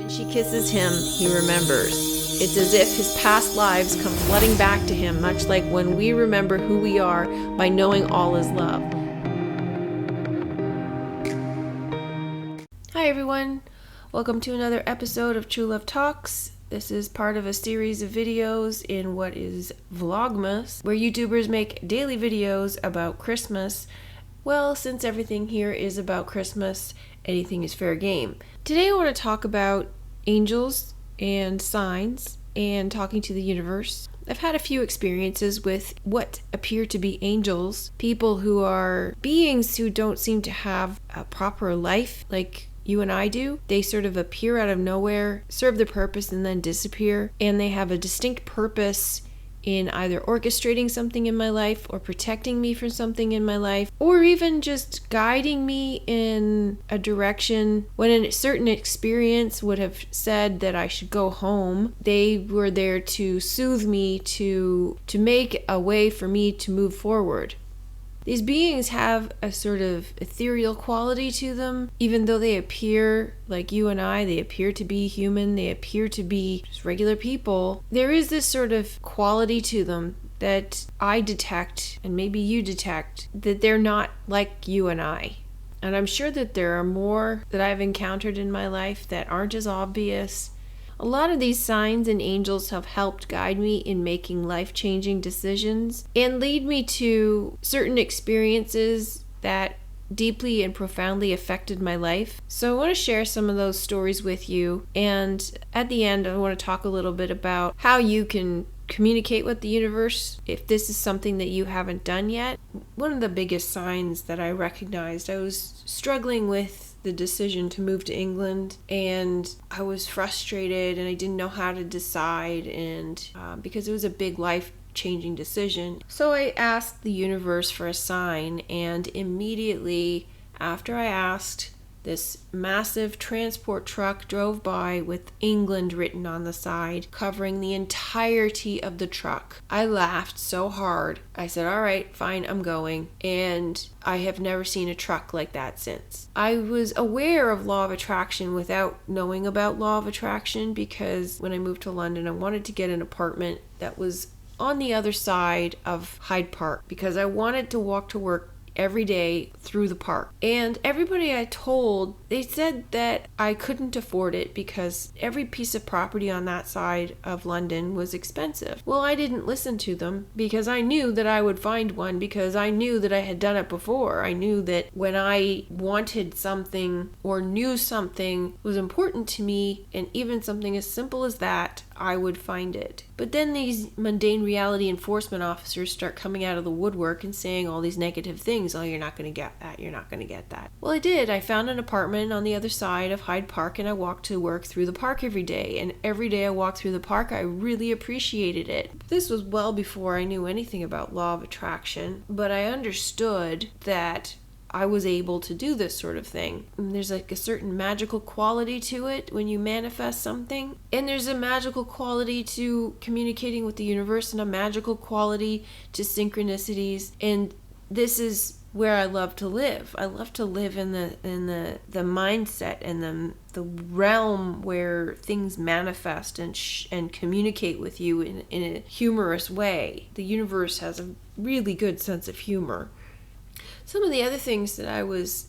When she kisses him, he remembers. It's as if his past lives come flooding back to him, much like when we remember who we are by knowing all is love. Hi everyone, welcome to another episode of TrueLove Talks. This is part of a series of videos in what is Vlogmas, where YouTubers make daily videos about Christmas. Well, since everything here is about Christmas, anything is fair game. Today I want to talk about angels and signs and talking to the universe. I've had a few experiences with what appear to be angels, people who are beings who don't seem to have a proper life like you and I do. They sort of appear out of nowhere, serve their purpose, and then disappear. And they have a distinct purpose in either orchestrating something in my life or protecting me from something in my life, or even just guiding me in a direction when a certain experience would have said that I should go home. They were there to soothe me, to make a way for me to move forward. These beings have a sort of ethereal quality to them. Even though they appear like you and I, they appear to be human, they appear to be just regular people, there is this sort of quality to them that I detect, and maybe you detect, that they're not like you and I. And I'm sure that there are more that I've encountered in my life that aren't as obvious. A lot of these signs and angels have helped guide me in making life-changing decisions and lead me to certain experiences that deeply and profoundly affected my life. So I want to share some of those stories with you, and at the end I want to talk a little bit about how you can communicate with the universe if this is something that you haven't done yet. One of the biggest signs that I recognized, I was struggling with the decision to move to England, and I was frustrated and I didn't know how to decide, and because it was a big life-changing decision. So I asked the universe for a sign, and immediately after I asked, this massive transport truck drove by with England written on the side, covering the entirety of the truck. I laughed so hard. I said, all right, fine, I'm going. And I have never seen a truck like that since. I was aware of Law of Attraction without knowing about Law of Attraction, because when I moved to London, I wanted to get an apartment that was on the other side of Hyde Park, because I wanted to walk to work every day through the park. And everybody I told, they said that I couldn't afford it because every piece of property on that side of London was expensive. Well, I didn't listen to them because I knew that I would find one, because I knew that I had done it before. I knew that when I wanted something or knew something was important to me, and even something as simple as that, I would find it. But then these mundane reality enforcement officers start coming out of the woodwork and saying all these negative things. Oh, you're not going to get that. You're not going to get that. Well, I did. I found an apartment on the other side of Hyde Park, and I walked to work through the park every day. And every day I walked through the park, I really appreciated it. This was well before I knew anything about Law of Attraction, but I understood that I was able to do this sort of thing. And there's like a certain magical quality to it when you manifest something. And there's a magical quality to communicating with the universe, and a magical quality to synchronicities. And this is where I love to live. I love to live in the mindset and the realm where things manifest and communicate with you in a humorous way. The universe has a really good sense of humor. Some of the other things that I was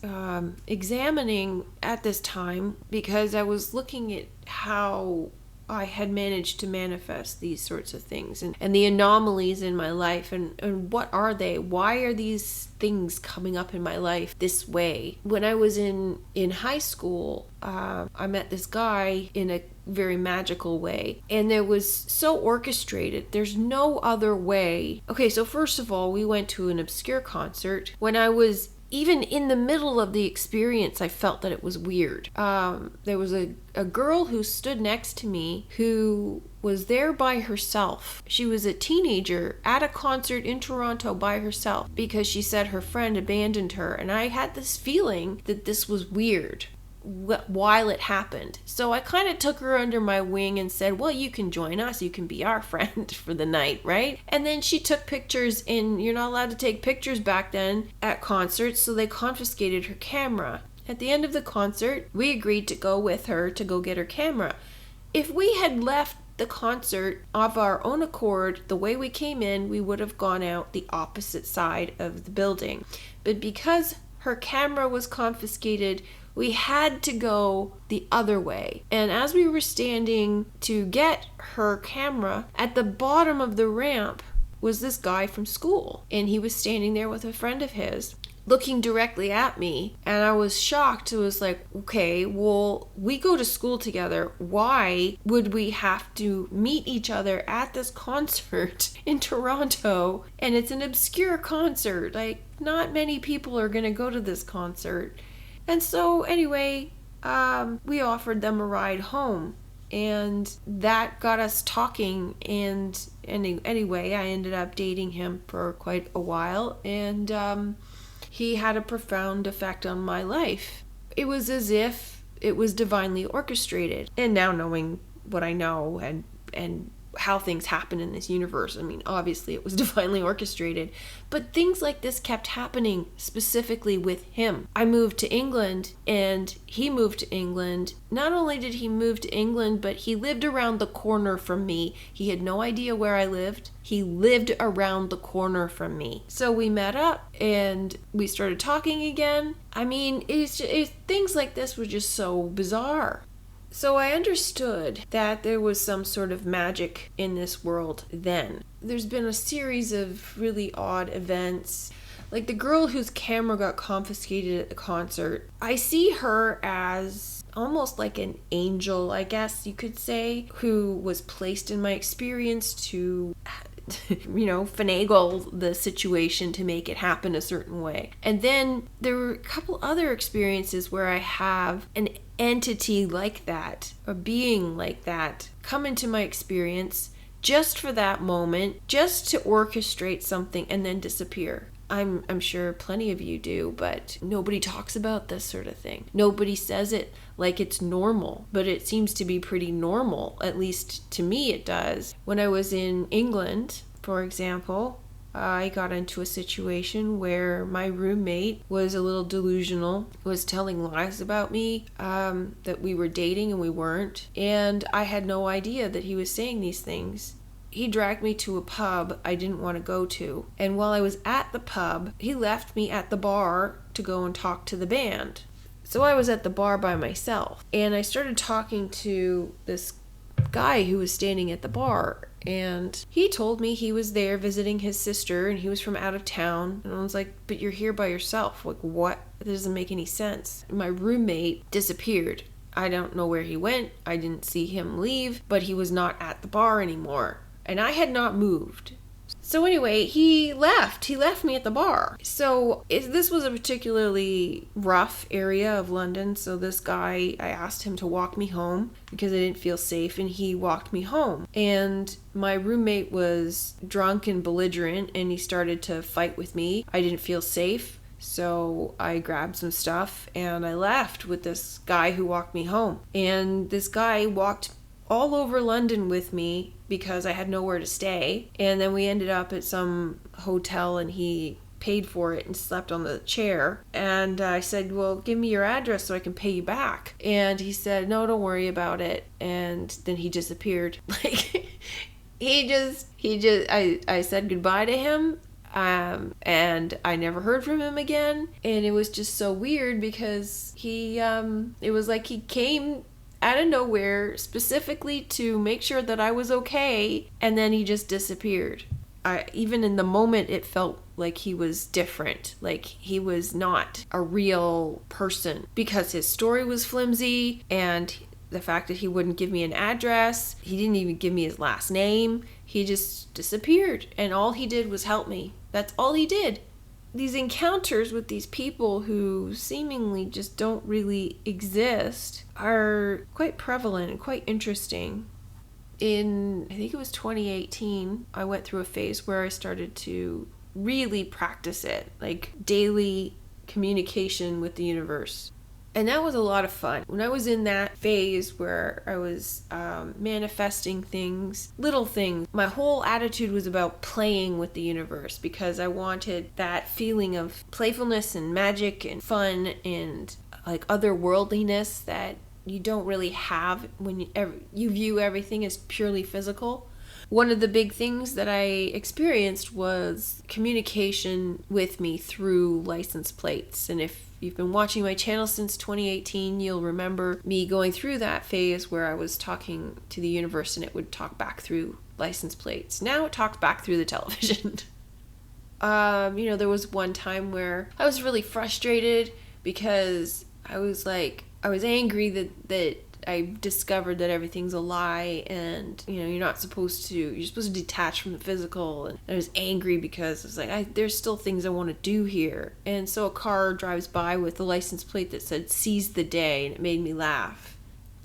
examining at this time, because I was looking at how I had managed to manifest these sorts of things and the anomalies in my life, and what are they? Why are these things coming up in my life this way? When I was in high school, I met this guy in a very magical way, and it was so orchestrated. There's no other way. Okay, so first of all, we went to an obscure concert. When I was even in the middle of the experience, I felt that it was weird. There was a girl who stood next to me who was there by herself. She was a teenager at a concert in Toronto by herself because she said her friend abandoned her. And I had this feeling that this was weird while it happened. So I kind of took her under my wing and said, well, you can join us. You can be our friend for the night, right? And then she took pictures, and you're not allowed to take pictures back then at concerts, so they confiscated her camera. At the end of the concert, we agreed to go with her to go get her camera. If we had left the concert of our own accord, the way we came in, we would have gone out the opposite side of the building. But because her camera was confiscated, we had to go the other way. And as we were standing to get her camera, at the bottom of the ramp was this guy from school. And he was standing there with a friend of his, looking directly at me. And I was shocked. It was like, okay, well, we go to school together. Why would we have to meet each other at this concert in Toronto? And it's an obscure concert. Like, not many people are going to go to this concert. And so anyway, we offered them a ride home, and that got us talking. And anyway, I ended up dating him for quite a while, and he had a profound effect on my life. It was as if it was divinely orchestrated. And now knowing what I know and how things happen in this universe, I mean, obviously it was divinely orchestrated, but things like this kept happening specifically with him. I moved to England and he moved to England. Not only did he move to England, but he lived around the corner from me. He had no idea where I lived. He lived around the corner from me. So we met up and we started talking again. I mean, things like this were just so bizarre. So I understood that there was some sort of magic in this world then. There's been a series of really odd events. Like the girl whose camera got confiscated at the concert. I see her as almost like an angel, I guess you could say, who was placed in my experience to finagle the situation to make it happen a certain way. And then there were a couple other experiences where I have an entity like that, a being like that, come into my experience just for that moment, just to orchestrate something and then disappear. I'm sure plenty of you do, but nobody talks about this sort of thing. Nobody says it like it's normal, but it seems to be pretty normal. At least to me it does. When I was in England, for example, I got into a situation where my roommate was a little delusional, was telling lies about me, that we were dating and we weren't, and I had no idea that he was saying these things. He dragged me to a pub I didn't want to go to, and while I was at the pub, he left me at the bar to go and talk to the band. So I was at the bar by myself, and I started talking to this guy who was standing at the bar, and he told me he was there visiting his sister and he was from out of town. And I was like, but you're here by yourself. Like, what? That doesn't make any sense. My roommate disappeared. I don't know where he went. I didn't see him leave, but he was not at the bar anymore. And I had not moved. So anyway, he left. He left me at the bar. So this was a particularly rough area of London. So this guy, I asked him to walk me home because I didn't feel safe, and he walked me home. And my roommate was drunk and belligerent, and he started to fight with me. I didn't feel safe. So I grabbed some stuff and I left with this guy who walked me home. And this guy walked all over London with me because I had nowhere to stay. And then we ended up at some hotel and he paid for it and slept on the chair. And I said, well, give me your address so I can pay you back. And he said, no, don't worry about it. And then he disappeared. Like, I said goodbye to him. And I never heard from him again. And it was just so weird because it was like he came out of nowhere specifically to make sure that I was okay, and then he just disappeared. Even in the moment, it felt like he was different, like he was not a real person, because his story was flimsy, and the fact that he wouldn't give me an address, he didn't even give me his last name, he just disappeared, and all he did was help me. That's all he did. These encounters with these people who seemingly just don't really exist are quite prevalent and quite interesting. In, I think it was 2018, I went through a phase where I started to really practice it, like daily communication with the universe. And that was a lot of fun. When I was in that phase where I was manifesting things, little things, my whole attitude was about playing with the universe because I wanted that feeling of playfulness and magic and fun and like otherworldliness that you don't really have when you view everything as purely physical. One of the big things that I experienced was communication with me through license plates. And if you've been watching my channel since 2018, you'll remember me going through that phase where I was talking to the universe and it would talk back through license plates. Now it talks back through the television. There was one time where I was really frustrated because I was angry that I discovered that everything's a lie, and you're supposed to detach from the physical. And I was angry because it's like there's still things I want to do here. And so a car drives by with a license plate that said "Seize the Day," and it made me laugh.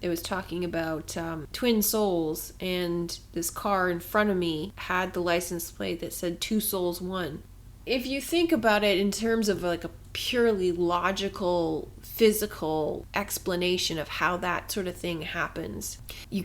It was talking about twin souls, and this car in front of me had the license plate that said "Two souls, one." If you think about it in terms of like a purely logical, physical explanation of how that sort of thing happens, you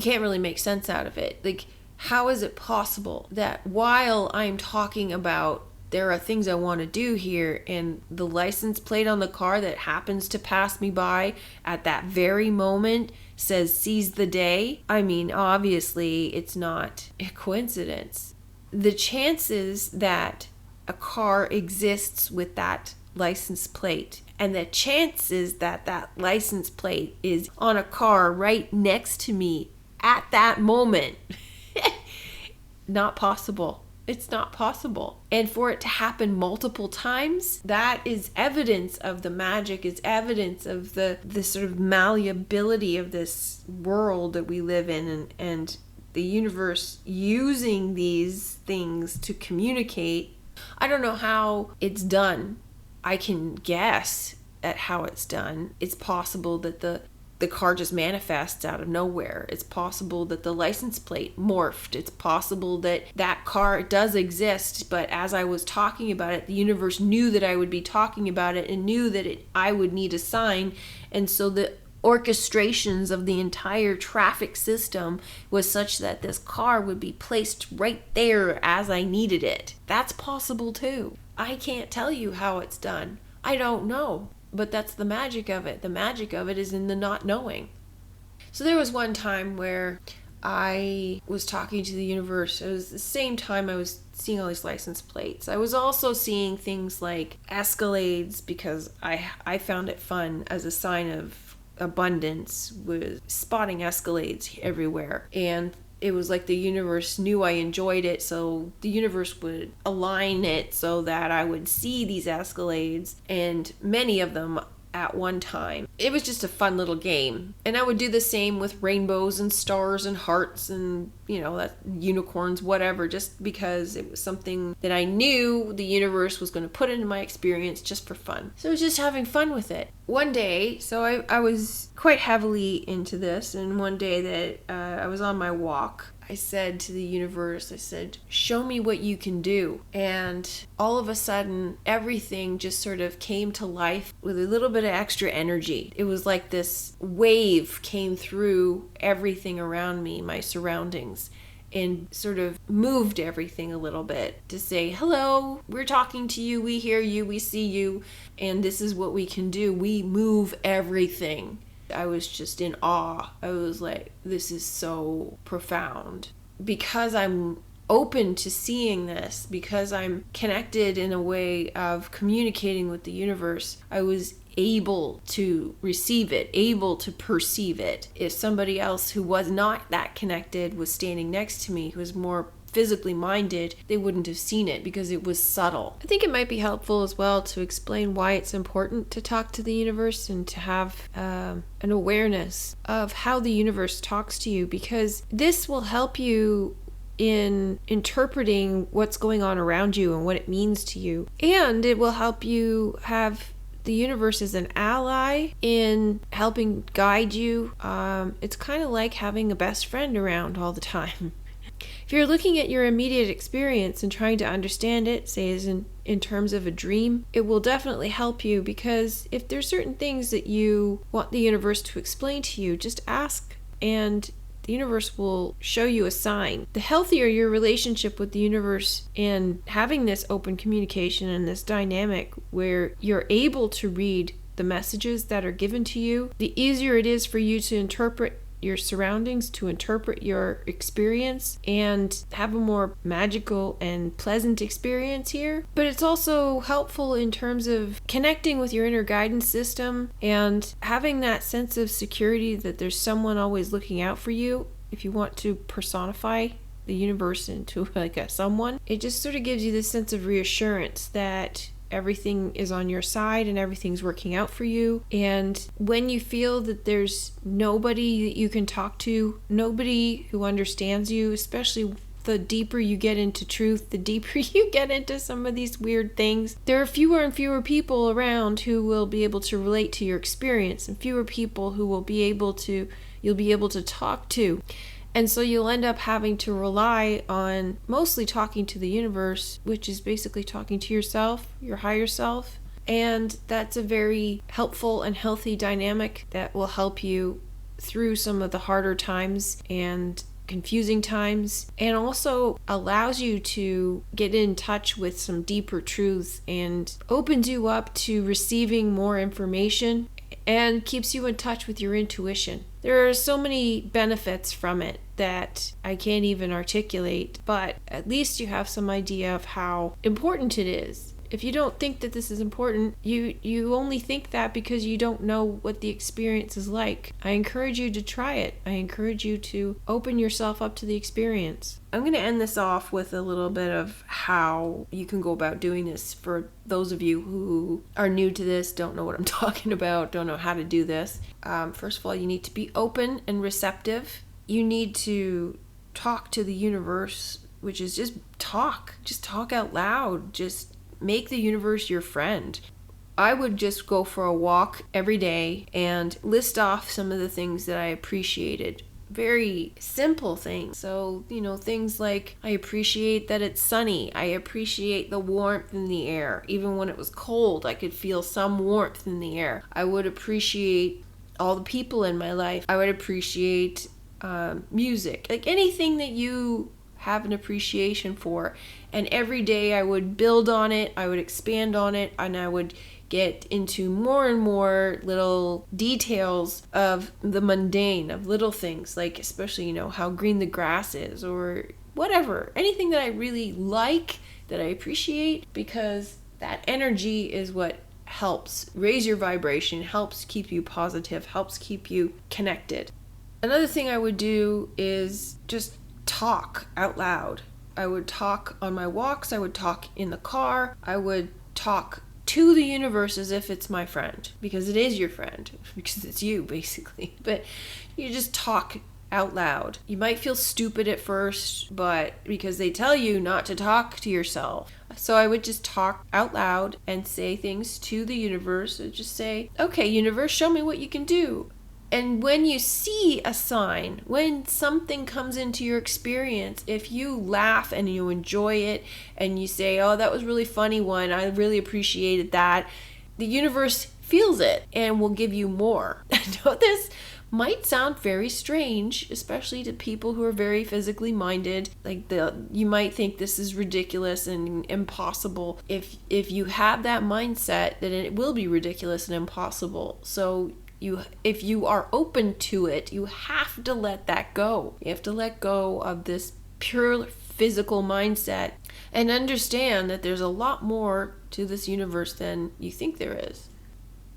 can't really make sense out of it. Like, how is it possible that while I'm talking about there are things I want to do here, and the license plate on the car that happens to pass me by at that very moment says "Seize the Day"? I mean, obviously it's not a coincidence. The chances that a car exists with that license plate, and the chances that that license plate is on a car right next to me at that moment, not possible. It's not possible. And for it to happen multiple times, that is evidence of the magic, is evidence of the sort of malleability of this world that we live in, and the universe using these things to communicate. I don't know how it's done. I can guess at how it's done. It's possible that the car just manifests out of nowhere. It's possible that the license plate morphed. It's possible that that car does exist, but as I was talking about it, the universe knew that I would be talking about it and knew that I would need a sign. And so the orchestrations of the entire traffic system was such that this car would be placed right there as I needed it. That's possible too. I can't tell you how it's done. I don't know, but that's the magic of it. The magic of it is in the not knowing. So there was one time where I was talking to the universe. It was the same time I was seeing all these license plates. I was also seeing things like Escalades, because I found it fun as a sign of abundance, with spotting Escalades everywhere. And it was like the universe knew I enjoyed it, so the universe would align it so that I would see these Escalades, and many of them at one time. It was just a fun little game. And I would do the same with rainbows and stars and hearts and, that unicorns, whatever, just because it was something that I knew the universe was going to put into my experience just for fun. So I was just having fun with it. One day, so I was quite heavily into this, and one day that I was on my walk, I said to the universe, I said, "Show me what you can do." And all of a sudden, everything just sort of came to life with a little bit of extra energy. It was like this wave came through everything around me, my surroundings, and sort of moved everything a little bit to say, "Hello, we're talking to you, we hear you, we see you, and this is what we can do. We move everything." I was just in awe. I was like, this is so profound. Because I'm open to seeing this, because I'm connected in a way of communicating with the universe, I was able to receive it, able to perceive it. If somebody else who was not that connected was standing next to me, who was more physically minded, they wouldn't have seen it because it was subtle. I think it might be helpful as well to explain why it's important to talk to the universe and to have an awareness of how the universe talks to you, because this will help you in interpreting what's going on around you and what it means to you. And it will help you have the universe as an ally in helping guide you. It's kind of like having a best friend around all the time. If you're looking at your immediate experience and trying to understand it, say as in terms of a dream, it will definitely help you, because if there's certain things that you want the universe to explain to you, just ask and the universe will show you a sign. The healthier your relationship with the universe and having this open communication and this dynamic where you're able to read the messages that are given to you, the easier it is for you to interpret your surroundings, to interpret your experience and have a more magical and pleasant experience here. But it's also helpful in terms of connecting with your inner guidance system and having that sense of security that there's someone always looking out for you. If you want to personify the universe into like a someone, it just sort of gives you this sense of reassurance that everything is on your side and everything's working out for you. And when you feel that there's nobody that you can talk to, nobody who understands you, especially the deeper you get into truth, the deeper you get into some of these weird things, there are fewer and fewer people around who will be able to relate to your experience, and fewer people who will be able to, you'll be able to talk to. And so you'll end up having to rely on mostly talking to the universe, which is basically talking to yourself, your higher self. And that's a very helpful and healthy dynamic that will help you through some of the harder times and confusing times, and also allows you to get in touch with some deeper truths and opens you up to receiving more information and keeps you in touch with your intuition. There are so many benefits from it that I can't even articulate, but at least you have some idea of how important it is. If you don't think that this is important, you only think that because you don't know what the experience is like. I encourage you to try it. I encourage you to open yourself up to the experience. I'm going to end this off with a little bit of how you can go about doing this for those of you who are new to this, don't know what I'm talking about, don't know how to do this. First of all, you need to be open and receptive. You need to talk to the universe, which is just talk out loud. Just make the universe your friend. I would just go for a walk every day and list off some of the things that I appreciated. Very simple things. So, things like I appreciate that it's sunny. I appreciate the warmth in the air. Even when it was cold, I could feel some warmth in the air. I would appreciate all the people in my life. I would appreciate music. Like anything that you have an appreciation for, and every day I would build on it, I would expand on it, and I would get into more and more little details of the mundane, of little things, like especially how green the grass is, or whatever, anything that I really like, that I appreciate, because that energy is what helps raise your vibration, helps keep you positive, helps keep you connected. Another thing I would do is just talk out loud. I would talk on my walks, I would talk in the car, I would talk to the universe as if it's my friend, because it is your friend, because it's you basically. But you just talk out loud. You might feel stupid at first, but because they tell you not to talk to yourself. So I would just talk out loud and say things to the universe. I'd just say, okay, universe, show me what you can do. And when you see a sign, when something comes into your experience, if you laugh and you enjoy it and you say, oh, that was really funny one, I really appreciated that, the universe feels it and will give you more. I know this might sound very strange, especially to people who are very physically minded. You might think this is ridiculous and impossible. If you have that mindset, then it will be ridiculous and impossible. So if you are open to it, you have to let that go. You have to let go of this pure physical mindset and understand that there's a lot more to this universe than you think there is.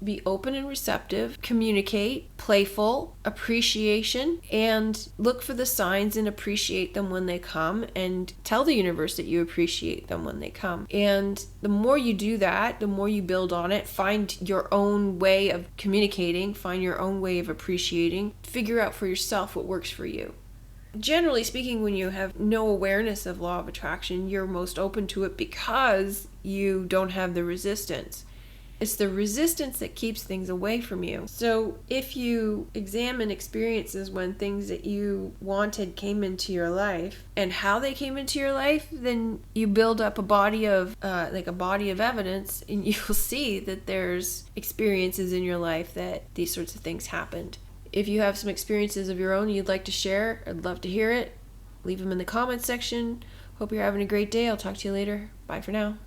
Be open and receptive, communicate, playful, appreciation, and look for the signs and appreciate them when they come, and tell the universe that you appreciate them when they come. And the more you do that, the more you build on it, find your own way of communicating, find your own way of appreciating, figure out for yourself what works for you. Generally speaking, when you have no awareness of law of attraction, you're most open to it because you don't have the resistance. It's the resistance that keeps things away from you. So if you examine experiences when things that you wanted came into your life and how they came into your life, then you build up a body of evidence, and you'll see that there's experiences in your life that these sorts of things happened. If you have some experiences of your own you'd like to share, I'd love to hear it. Leave them in the comments section. Hope you're having a great day. I'll talk to you later. Bye for now.